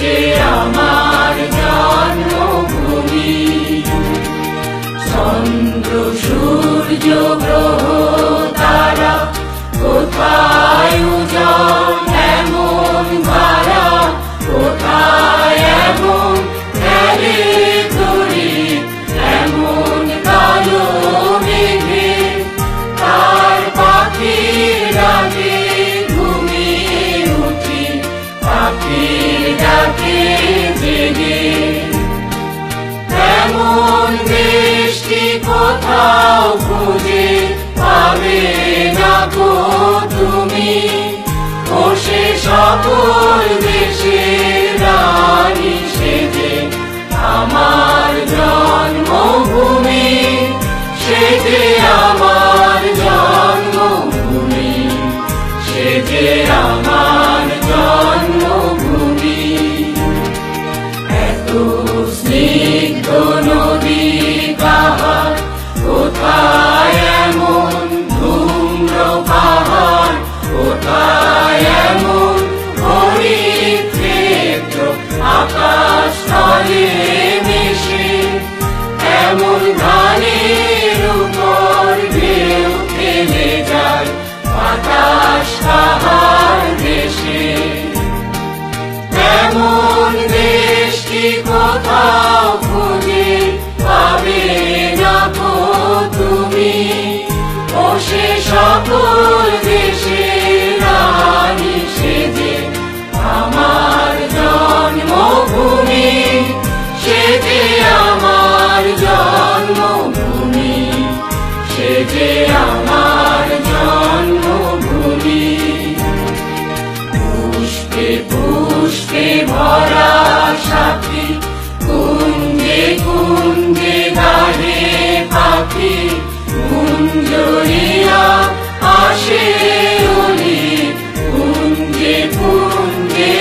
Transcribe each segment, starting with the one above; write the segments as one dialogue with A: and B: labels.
A: যে আমার জন্মভূমি। চন্দ্র সূর্য গ্রহ তারা কোথায় উজ্জ্বল এমন ধারা, কোথায় এমন খেলে তরি এমন কালো মেঘে, তার পাখির ডাকে ঘুমিয়ে উঠি, পাখির ডাকে জেগে। এমন দেশটি কোথাও খুঁজে পাবে না গো তুমি, ও সে সকল দেশের রানী সেজে আমার জন্মভূমি, সে যে আমার জন্মভূমি, সে যে আমার জন্মভূমি। এত স্নিগ্ধ নদী কাহার, কোথায় এমন ধূম্র পাহাড়, কোথায় এমন হরিত ক্ষেত্র আকাশ তলে মিশে, এমন ধানের উপর ঢেউ খেলে যায় বাতাস তাহার দেশে। এমন দেশটি কোথাও খুঁজে পাবে না গো তুমি, ও সে সকল দেশের রানী সেজে আমার জন্মভূমি, সে যে আমার জন্মভূমি, সে যে আমার জন্মভূমি। পুষ্পে পুষ্পে ভরা সাথী, কুঞ্জে কুঞ্জে গাহে পাখি, কুঞ্জরিয়া আসে অলি, কুঞ্জে কুঞ্জে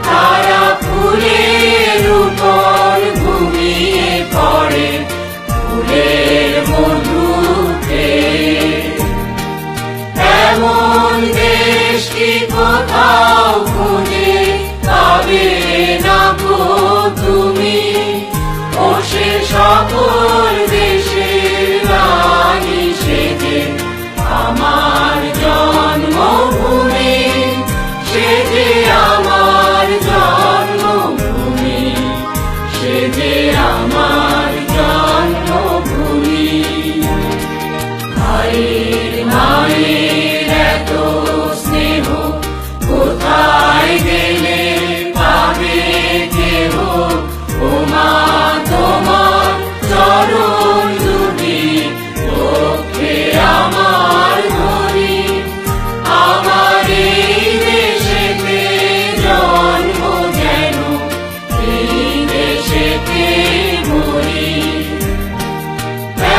A: তারা ফুলের উপর ঘুমিয়ে পড়ে, ফুলের মধু খেয়ে। এমন দেশটি কোথাও খুঁজে পাবে না গো তুমি, ও সে সকল দেশের রানী সেজে আমার জন্মভূমি, সে যে আমার জন্মভূমি, সে যে আমার জন্মভূমি। ভাইয়ের মায়ের এত স্নেহ কোথায় গেলে পাবে কেহ, ও মা তোমার চরণ দুটি পক্ষে আমার ধরি, আমার এই দেশেতে জন্ম যেন এই দেশেতে মরি।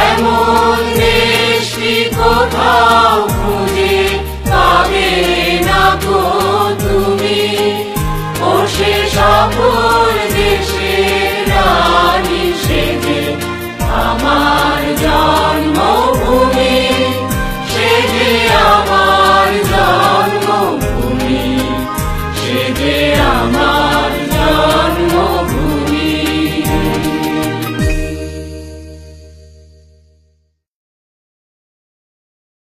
A: এমন দেশটি কোথাও খুঁজে পাবে না গো তুমি, ও সে সকল দেশের রানী সেজে আমার